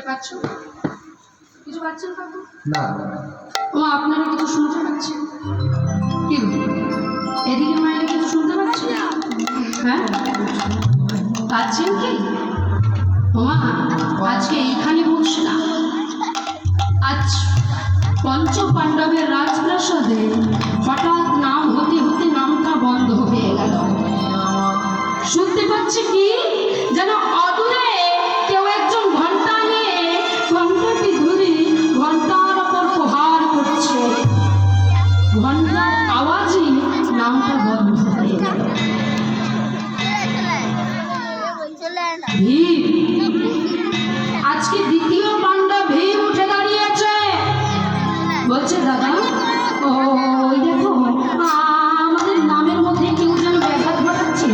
পাচ্ছ? কিছু পাচ্ছেন কাকু? না। ও আপনারা কিছু শুনতে পাচ্ছেন? কি এদিকে মায়ের কিছু শুনতে পাচ্ছেন? হ্যাঁ পাচ্ছেন কি? ওমা আজকে এইখানে বসে না, আজ পঞ্চ পাণ্ডবের রাজপ্রাসাদে হঠাৎ নাম হতে হতে নামটা বন্ধ হয়ে গেল। শুনতে পাচ্ছি কি যেন অদূরে কেউ একজন ঘন্টা নিয়ে ঘন্টাটি ধরে ঘন্টার ওপর প্রহার করছে। ঘন্টার আওয়াজে নামটা বন্ধ হয়ে গেল। আজকে দ্বিতীয় পাণ্ডব ভীম উঠে দাঁড়িয়েছে, বলছে দাদা ওই দেখো আমাদের নামের মধ্যে কেউ যেন ব্যাঘাত ঘটাচ্ছে।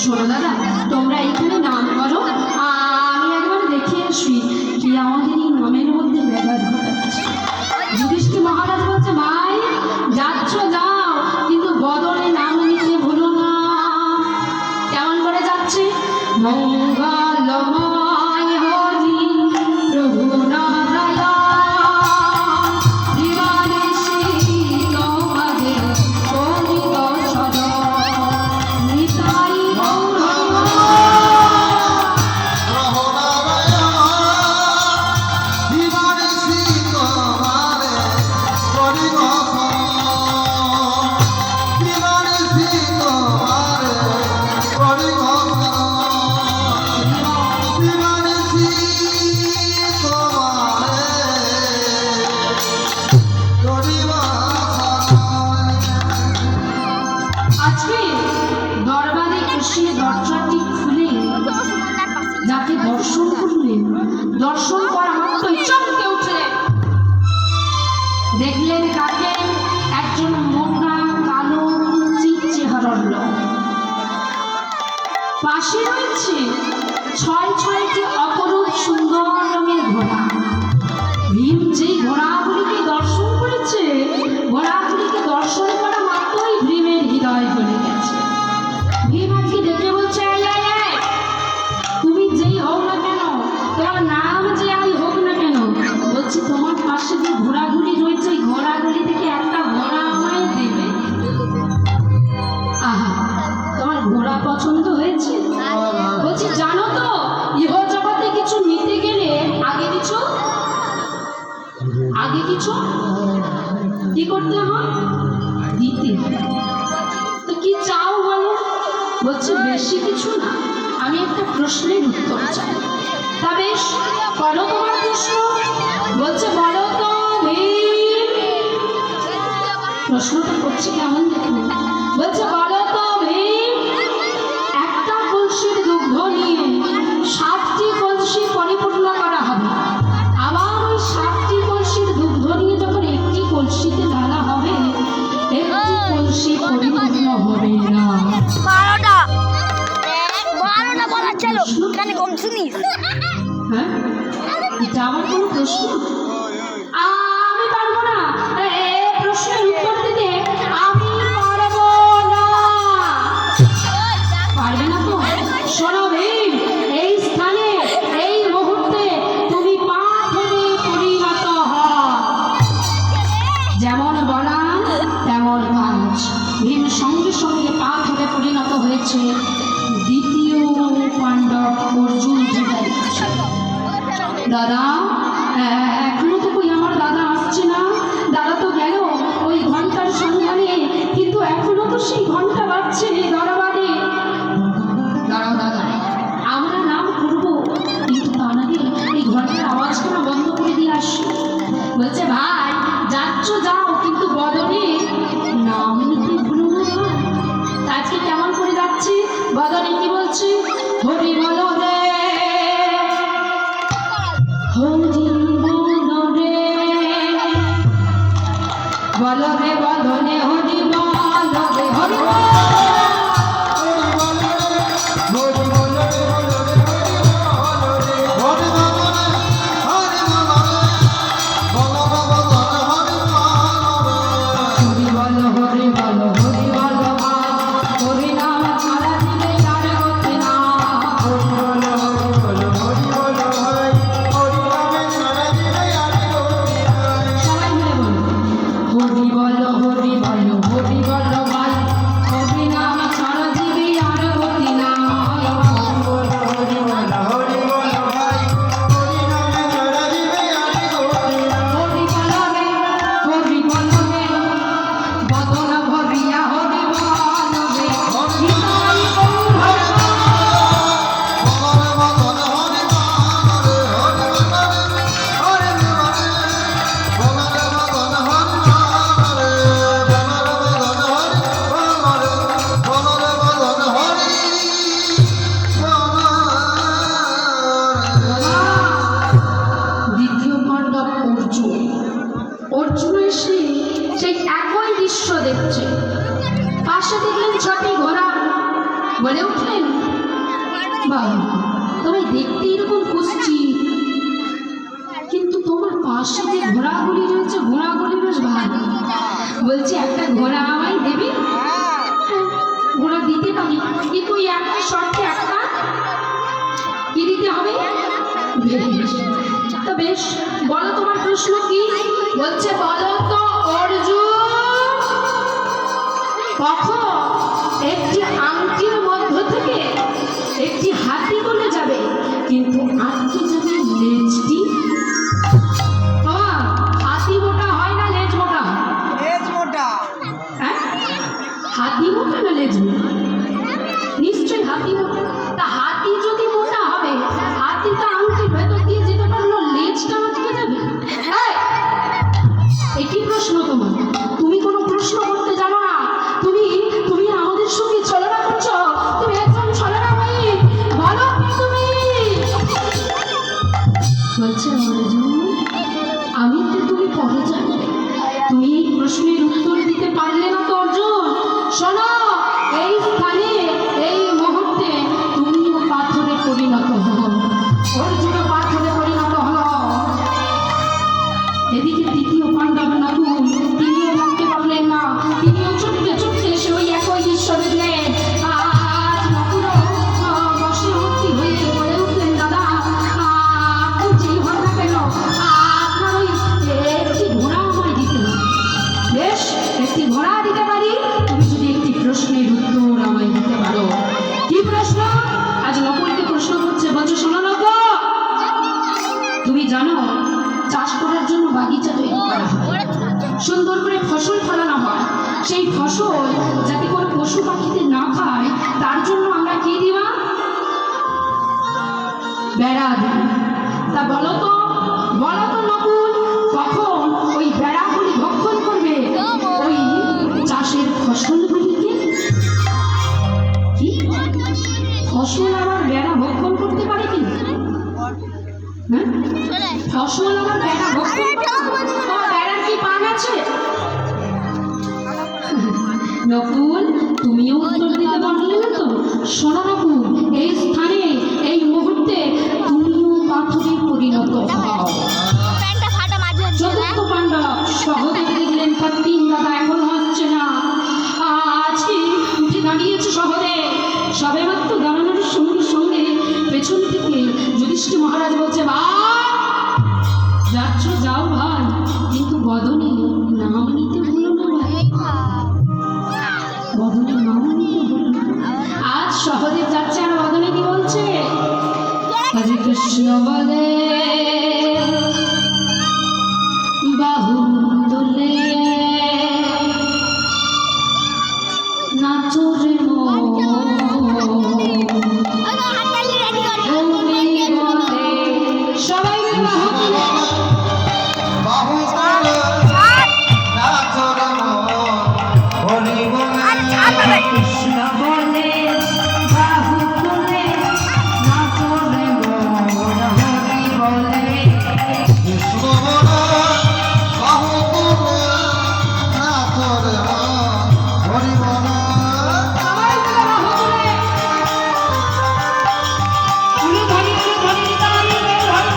শোনো দাদা তোমরা এইখানে নাম করো, আমি একবার দেখে আসি কি আমাদের এই নামের মধ্যে ব্যাঘাত ঘটাচ্ছে। যুধিষ্ঠির মহারাজ বলছে ভাই যাচ্ছ যাও, কিন্তু বদলে নাম নিতে ভুলো না। কেমন করে যাচ্ছে? মঙ্গলময় হরি প্রভু নারায়ণ দর্শন করা মাত্রই চমকে উঠলেন। দেখলেন কাকে? একজন মোটা কালো কুচিত চেহারার লোক। পাশে রয়েছে ৬-৬টি অপরূপ সুন্দর রঙের ঘোড়া। ভীম যেই ঘোড়াগুলিকে দর্শন করেছে, ঘোড়াগুলিকে দর্শন করা মাত্রই ভীমের হৃদয় গলে গেছে। ভীম আজকে দেখে বলছে তুমি যেই হও না কেন, তোমার নাম যে আই হোক না কেন, বলছি তোমার পাশে যে ঘোড়াগুলি রয়েছে এই ঘোড়াগুলি থেকে একটা ঘোড়া আমায় দেবে। আহা তোমার ঘোড়া পছন্দ হয়েছে? বলছি জানো তো ইহ জগতে কিছু নিতে গেলে আগে কিছু কি করতে হয়? দিতে। তো কি চাও বলো? বলছে বেশি কিছু না, আমি একটা প্রশ্নের উত্তর চাই। তা বেশ বলো তোমার প্রশ্ন। বলছে বলো তো ভীম। প্রশ্নটা করছে কেমন দেখুন। বলছে বলো তো ভীম, একটা কলসির দুগ্ধ নিয়ে 7টি কলসি পরিপূর্ণ করা হবে, আবার ওই 7টি কলসির দুগ্ধ নিয়ে যখন একটি কলসিতে ঢালা হবে, একটি কলসি পরিপূর্ণ হবে না। 12টা বলার চলো কানে কম শুনিস। হ্যাঁ এটা আমার কোনো প্রশ্ন? আমি পারবো না প্রশ্নের উত্তর দিতে, আমি পারবো না। পারবে না তো? শোনো ভীম, এই স্থানে এই মুহূর্তে তুমি পাথরে পরিণত হও। যেমন বলা তেমন কাজ। ভীম সঙ্গে সঙ্গে পাথরে পরিণত হয়েছে। দ্বিতীয় পাণ্ডব অর্জুন দাঁড়িয়েছে। দাদা এখনো তো কই আমার দাদা আসছে না? দাদা তো গেল ওই ঘন্টার সন্ধানে, কিন্তু এখনো তো সেই ঘন্টা বাজছে দরবারে। দাঁড়াও দাদা, আমরা নাম করবো, কিন্তু তার আগে এই ঘন্টার আওয়াজটা বন্ধ করে দিয়ে আসি। বলছে ভাই যাচ্ছ যাও, কিন্তু বদলে নাম নিতে ভুলো না। আজকে কেমন করে যাচ্ছি? বদলে কি বলছি? হরি বলো রে, হরি বলো রে, বলো রে বলো রে হরি বলো রে, হরি বলে উঠলেন, বাবা তোমায় দেখতে এরকম কুচি, কিন্তু তোমার পাশে যে ঘোড়াগুলি রয়েছে ঘোড়াগুলি বেশ ভালো। বলছি একটা ঘোড়া আমায় দেবে? ঘোড়া দিতে পারি, কিন্তু ওই একটা শর্তে, একটা কি দিতে হবে? বেশ, তা বেশ, বলো তোমার প্রশ্ন কি? বলছে বলো তো অর্জুন, কখন একটি আংটির মধ্য থেকে একটি হাতি বলে যাবে, কিন্তু আটকে যাবে লেজটি? হাতি মোটা হয় না লেজ মোটা? লেজ মোটা। হ্যাঁ, হাতি মোটা না লেজ মোটা? নিশ্চয়ই হাতি মোটা। তা হাতি যদি মোটা হবে, হাতি তো আংটির ভেতর দিয়ে যেতে পারলো, লেজটা আটকে যাবে? একই প্রশ্ন তোমার, তুমি কোনো প্রশ্ন করতে জানো না, তুমি তুমি আমাদের সঙ্গে ছলনা করছো, তুমি একজন ছলনাময়ী, বলো তুমি। বলছে অর্জুন, আমি তো তুমি পরে যাবে, তুমি এই প্রশ্নের উত্তর দিতে পারলে না তো অর্জুন। শোনো, এই স্থানে এই মুহূর্তে তুমিও পাথরে পরিণত হলো, অর্জুনও পাথরে পরিণত হলো। এদিকে দ্বিতীয় পাণ্ডব নকুল, তিনিও থাকতে পারলেন না, তিনিও ছুটতে ছুটতে এসে ওই একই দৃশ্য দেখলেন। আজ নকুলও বশবর্তী হয়ে বলে উঠলেন, দাদা আপনি যেই হন না কেন, আপনার ওই একটি ঘোড়া আমায় দিতে হবে। বেশ, একটি ঘোড়া দিতে পারি, তুমি যদি একটি প্রশ্নের উত্তর আমায় দিতে পারো। কি প্রশ্ন? আজ নকুলকে প্রশ্ন করছে, বলছে শোনো নকুল, তুমি জানো চাষ করার জন্য বাগিচা তৈরি করা হয়, সুন্দর করে ফসল ফলানো হয়, সেই ফসল যাতে করে পশু পাখিতে না খায় তার জন্য আমরা কি দিবা? বেড়া দিই। তা বলো তো নকুল, কখন ওই বেড়াগুলি ভক্ষণ করবে ওই চাষের ফসলগুলিকে? কি ফসল আবার বেড়া ভক্ষণ করতে পারে কি? হ্যাঁ, ফসল আবার বেড়া ভক্ষণ করতে পারে? বেড়ার কি পান আছে? নকুল, তুমিও উত্তর দিতে পারলে না তো। শোনো নকুল, এই স্থানে এই মুহূর্তে তুমিও পাথরে পরিণত হও। চতুর্থ পাণ্ডব সহদেব দেখলেন তিন দাদা এখন হচ্ছে না, আজকে উঠে দাঁড়িয়েছে সহদেব। সবে মাত্র দাঁড়ানোর সঙ্গে সঙ্গে পেছন থেকে যুধিষ্ঠির মহারাজ বলছে, যাচ্ছ যাও ভাই, কিন্তু বদনে নাম নিতে ভুলো না ভাই, বদনে নাম নিতে ভুলো না। আজ সহদেব যাচ্ছে আর বদনে কি বলছে? হরে কৃষ্ণ বলে বাহু তোলে নাচো রে মন, সবাই বাহু তোলে, বাহু তোলে নাচো রে মন, হরি বলে কৃষ্ণ বলে বাহু তোলে নাচো রে মন, হরি বলে। কৃষ্ণ বলে বাহু তোলে নাচো রে মন, হরি বলে। সবাই মিলে বাহু তোলে, উলু ধরি উলু ধরি, তালি ধরি ধরি।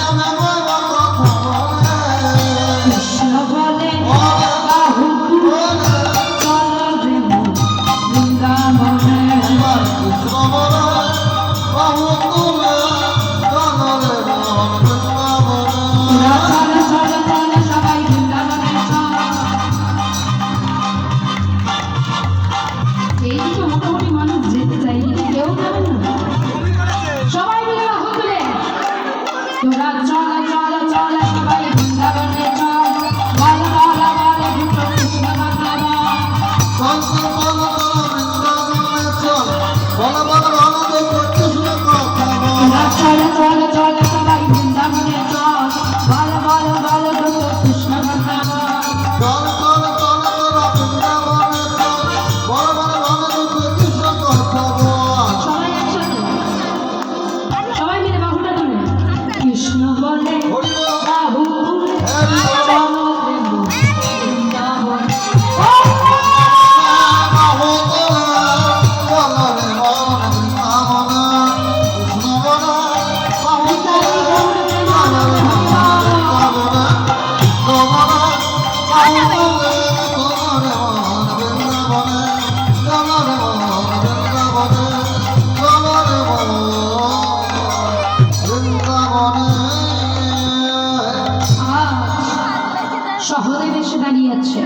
শ্যামা বাবা কথা বলে কৃষ্ণ বলে বাহু তুলে চলো রে মন বৃন্দাবনে। এবার কৃষ্ণ বলে বাহু তুলে চলো রে মন বৃন্দাবনে। ওরা চলো চলো চলো সবাই বৃন্দাবনে চল। এইদিকে মোটামুটি মানুষ যেতে চাই, কেউ যাবেন না, সবাই মিলে বাহু তুলে তোরা চলো চলো চলো সবাই বৃন্দাবনে চল। বল বল বল দুটো কৃষ্ণ কথা বল। চল চল চল চল বৃন্দাবনে চল বল বল বল দুটো কৃষ্ণ কথা বল। তোরা চলো চলো চলো সবাই বৃন্দাবনে চল। বল বল বল দুটো কৃষ্ণ কথা বল। চল চল চল চল বৃন্দাবনে চল বল বল বল দুটো কৃষ্ণ কথা বল। সবাই একসাথে, সবাই মিলে বাহুটা তুলে কৃষ্ণ বলে হরি বল বাহু তুলে হরি বল চলো রে মন বৃন্দাবনে। বাহু তুলে চল রে মন বৃন্দাবনে। কৃষ্ণ বলে বাহু তুলে চল রে মন বৃন্দাবনে। তোমরা বাহু তুলে চল রে মন বৃন্দাবনে। চল রে মন বৃন্দাবনে। চল রে মন বৃন্দাবনে। আজ শহরে এসে দাঁড়িয়ে আছে